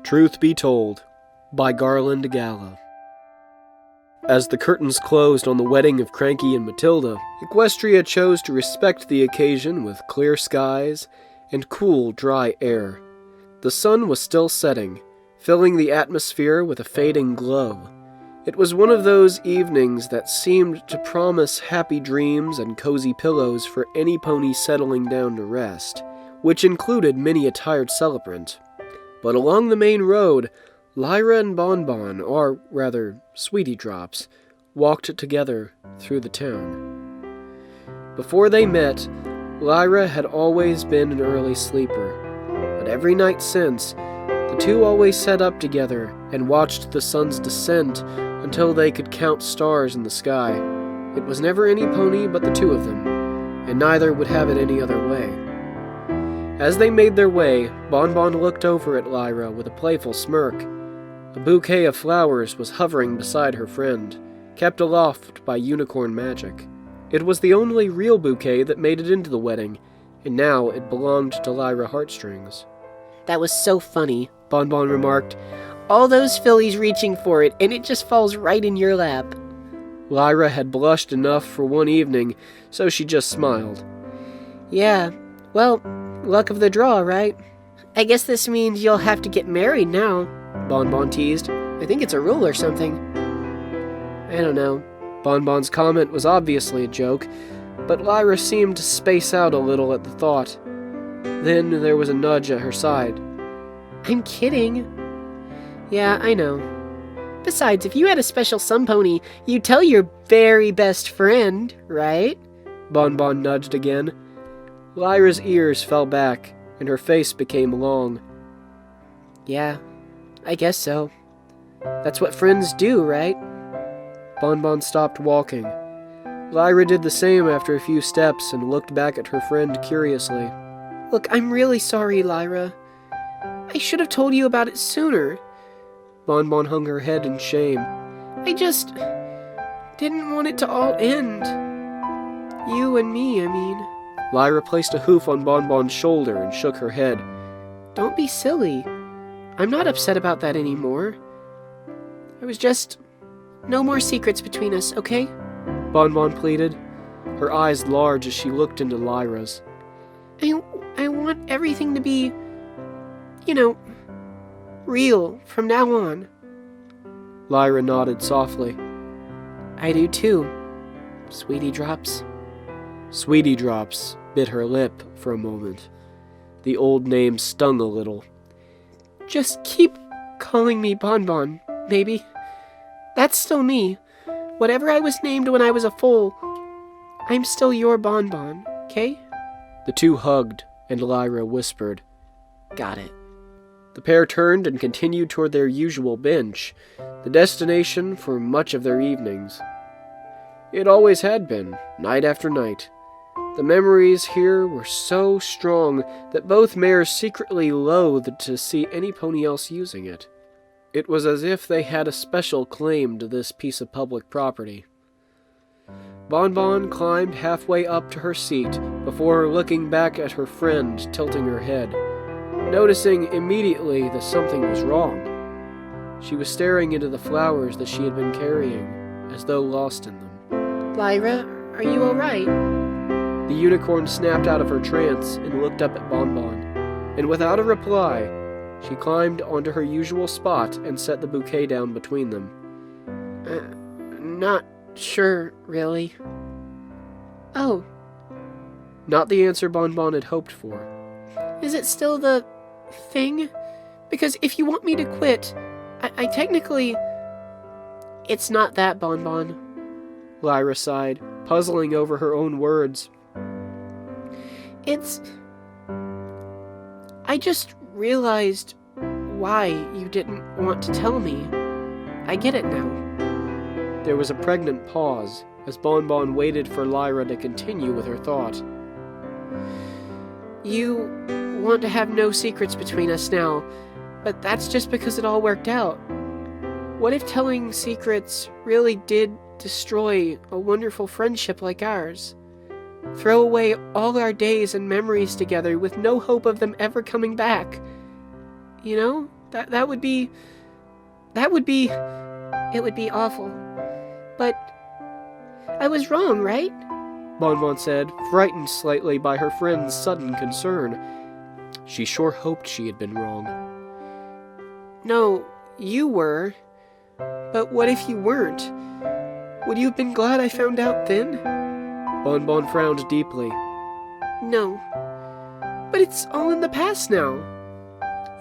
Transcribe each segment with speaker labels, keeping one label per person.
Speaker 1: Truth Be Told by GarlandGala. As the curtains closed on the wedding of Cranky and Matilda, Equestria chose to respect the occasion with clear skies and cool, dry air. The sun was still setting, filling the atmosphere with a fading glow. It was one of those evenings that seemed to promise happy dreams and cozy pillows for any pony settling down to rest, which included many a tired celebrant. But along the main road, Lyra and Bon Bon, or rather, Sweetie Drops, walked together through the town. Before they met, Lyra had always been an early sleeper, but every night since, the two always sat up together and watched the sun's descent until they could count stars in the sky. It was never any pony but the two of them, and neither would have it any other way. As they made their way, Bon Bon looked over at Lyra with a playful smirk. A bouquet of flowers was hovering beside her friend, kept aloft by unicorn magic. It was the only real bouquet that made it into the wedding, and now it belonged to Lyra Heartstrings.
Speaker 2: "That was so funny," Bon Bon remarked. "All those fillies reaching for it, and it just falls right in your lap."
Speaker 1: Lyra had blushed enough for one evening, so she just smiled.
Speaker 2: "Yeah, well, luck of the draw, right? I guess this means you'll have to get married now," Bon Bon teased. "I think it's a rule or something." "I don't know." Bon Bon's comment was obviously a joke, but Lyra seemed to space out a little at the thought. Then there was a nudge at her side. "I'm kidding." "Yeah, I know. Besides, if you had a special sun pony, you'd tell your very best friend, right?"
Speaker 1: Bon Bon nudged again. Lyra's ears fell back, and her face became long.
Speaker 2: "Yeah, I guess so. That's what friends do, right?"
Speaker 1: Bon Bon stopped walking. Lyra did the same after a few steps and looked back at her friend curiously.
Speaker 2: "Look, I'm really sorry, Lyra. I should have told you about it sooner."
Speaker 1: Bon Bon hung her head in shame.
Speaker 2: "I just didn't want it to all end. You and me, I mean."
Speaker 1: Lyra placed a hoof on Bon Bon's shoulder and shook her head.
Speaker 2: "Don't be silly. I'm not upset about that anymore. It was just no more secrets between us, okay?"
Speaker 1: Bon Bon pleaded, her eyes large as she looked into Lyra's.
Speaker 2: I want everything to be, real from now on."
Speaker 1: Lyra nodded softly.
Speaker 2: "I do too, Sweetie Drops."
Speaker 1: Sweetie Drops bit her lip for a moment. The old name stung a little.
Speaker 2: "Just keep calling me Bon Bon, maybe. That's still me. Whatever I was named when I was a foal, I'm still your Bon Bon, okay?"
Speaker 1: The two hugged, and Lyra whispered,
Speaker 2: "Got it."
Speaker 1: The pair turned and continued toward their usual bench, the destination for much of their evenings. It always had been, night after night. The memories here were so strong that both mares secretly loathed to see any pony else using it. It was as if they had a special claim to this piece of public property. Bon Bon climbed halfway up to her seat before looking back at her friend tilting her head, noticing immediately that something was wrong. She was staring into the flowers that she had been carrying, as though lost in them.
Speaker 2: "Lyra, are you all right?"
Speaker 1: The unicorn snapped out of her trance and looked up at Bon Bon, and without a reply, she climbed onto her usual spot and set the bouquet down between them.
Speaker 2: Not sure, really." "Oh."
Speaker 1: Not the answer Bon Bon had hoped for.
Speaker 2: "Is it still the thing? Because if you want me to quit, I technically..." "It's not that, Bon Bon."
Speaker 1: Lyra sighed, puzzling over her own words.
Speaker 2: I just realized why you didn't want to tell me. I get it now."
Speaker 1: There was a pregnant pause as Bon Bon waited for Lyra to continue with her thought.
Speaker 2: "You want to have no secrets between us now, but that's just because it all worked out. What if telling secrets really did destroy a wonderful friendship like ours? Throw away all our days and memories together with no hope of them ever coming back. That would be... It would be awful. But I was wrong, right?
Speaker 1: Bon Bon said, frightened slightly by her friend's sudden concern. She sure hoped she had been wrong.
Speaker 2: No, you were. But what if you weren't? Would you have been glad I found out then?
Speaker 1: Bon Bon frowned deeply.
Speaker 2: No. But it's all in the past now.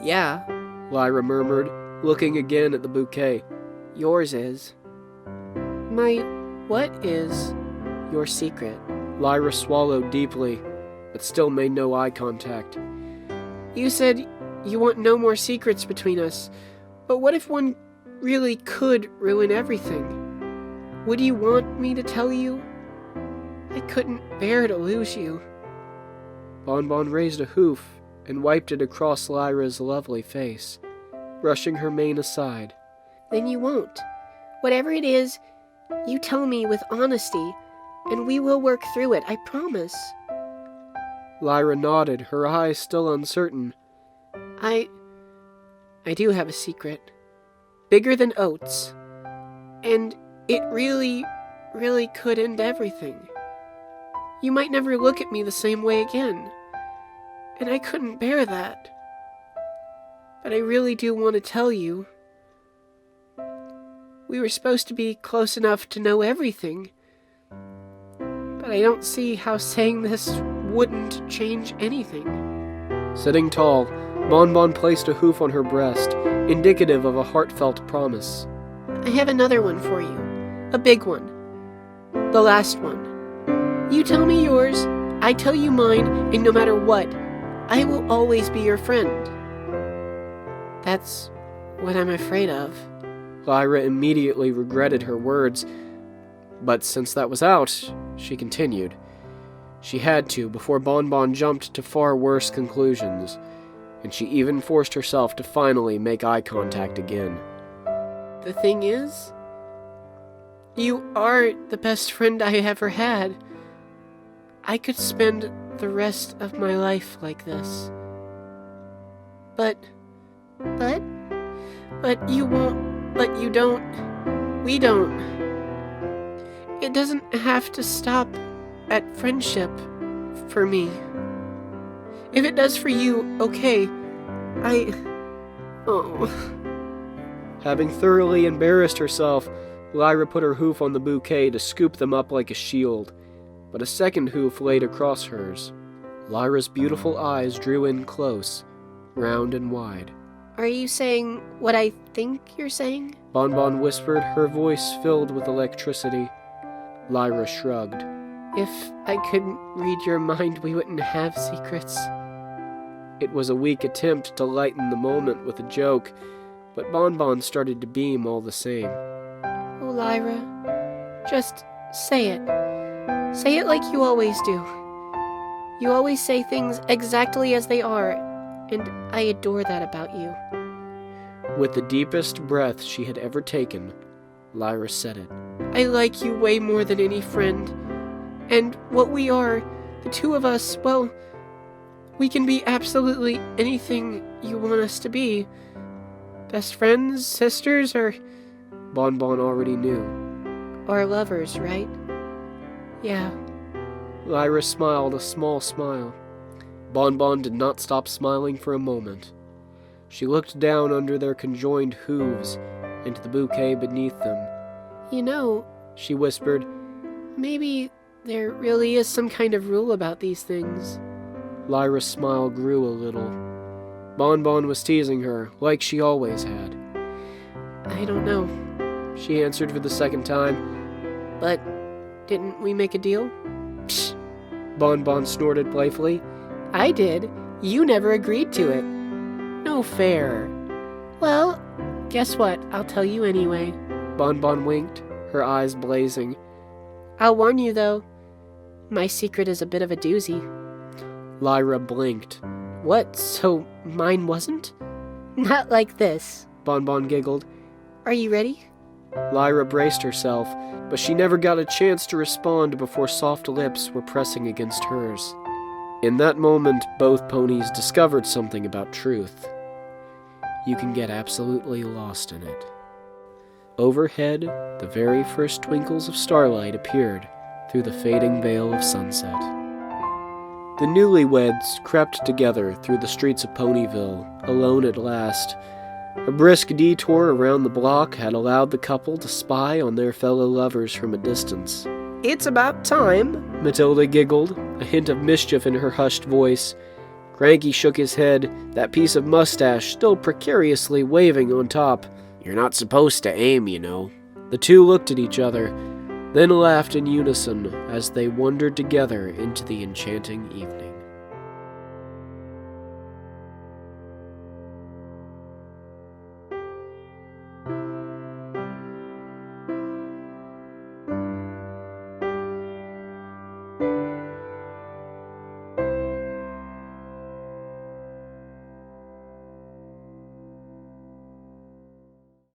Speaker 2: Yeah,
Speaker 1: Lyra murmured, looking again at the bouquet.
Speaker 2: yours is. My what is your secret?
Speaker 1: Lyra swallowed deeply, but still made no eye contact.
Speaker 2: You said you want no more secrets between us, but what if one really could ruin everything? Would you want me to tell you? I couldn't bear to lose you.
Speaker 1: Bon Bon raised a hoof and wiped it across Lyra's lovely face, brushing her mane aside.
Speaker 2: Then you won't. Whatever it is, you tell me with honesty, and we will work through it, I promise.
Speaker 1: Lyra nodded, her eyes still uncertain.
Speaker 2: I do have a secret. Bigger than oats. And it really, really could end everything. You might never look at me the same way again. And I couldn't bear that. But I really do want to tell you. We were supposed to be close enough to know everything. But I don't see how saying this wouldn't change anything.
Speaker 1: Sitting tall, Bon Bon placed a hoof on her breast, indicative of a heartfelt promise.
Speaker 2: I have another one for you. A big one. The last one. You tell me yours, I tell you mine, and no matter what, I will always be your friend. That's what I'm afraid of.
Speaker 1: Lyra immediately regretted her words, but since that was out, she continued. She had to before Bon Bon jumped to far worse conclusions, and she even forced herself to finally make eye contact again.
Speaker 2: The thing is, you are the best friend I ever had. I could spend the rest of my life like this. But you won't, but you don't, we don't. It doesn't have to stop at friendship for me. If it does for you, okay.
Speaker 1: Having thoroughly embarrassed herself, Lyra put her hoof on the bouquet to scoop them up like a shield, but a second hoof laid across hers. Lyra's beautiful eyes drew in close, round and wide.
Speaker 2: Are you saying what I think you're saying?
Speaker 1: Bon Bon whispered, her voice filled with electricity. Lyra shrugged.
Speaker 2: If I couldn't read your mind, we wouldn't have secrets.
Speaker 1: It was a weak attempt to lighten the moment with a joke, but Bon Bon started to beam all the same.
Speaker 2: Oh, Lyra, just say it. Say it like you always do. You always say things exactly as they are, and I adore that about you.
Speaker 1: With the deepest breath she had ever taken, Lyra said it.
Speaker 2: I like you way more than any friend. And what we are, the two of us, well, we can be absolutely anything you want us to be. Best friends, sisters, or...
Speaker 1: Bon Bon already knew.
Speaker 2: Or lovers, right? Yeah.
Speaker 1: Lyra smiled a small smile. Bon Bon did not stop smiling for a moment. She looked down under their conjoined hooves into the bouquet beneath them.
Speaker 2: You know,
Speaker 1: she whispered,
Speaker 2: maybe there really is some kind of rule about these things.
Speaker 1: Lyra's smile grew a little. Bon Bon was teasing her, like she always had.
Speaker 2: I don't know,
Speaker 1: she answered for the second time.
Speaker 2: But didn't we make a deal?
Speaker 1: Psh! Bon Bon snorted playfully.
Speaker 2: I did. You never agreed to it. No fair. Well, guess what? I'll tell you anyway.
Speaker 1: Bon Bon winked, her eyes blazing.
Speaker 2: I'll warn you, though. My secret is a bit of a doozy.
Speaker 1: Lyra blinked.
Speaker 2: What, so mine wasn't? Not like this.
Speaker 1: Bon Bon giggled.
Speaker 2: Are you ready?
Speaker 1: Lyra braced herself, but she never got a chance to respond before soft lips were pressing against hers. In that moment, both ponies discovered something about truth. you can get absolutely lost in it. Overhead, the very first twinkles of starlight appeared through the fading veil of sunset. The newlyweds crept together through the streets of Ponyville, alone at last. A brisk detour around the block had allowed the couple to spy on their fellow lovers from a distance.
Speaker 2: It's about time,
Speaker 1: Matilda giggled, a hint of mischief in her hushed voice. Cranky shook his head, that piece of mustache still precariously waving on top. You're not supposed to aim, you know. The two looked at each other, then laughed in unison as they wandered together into the enchanting evening.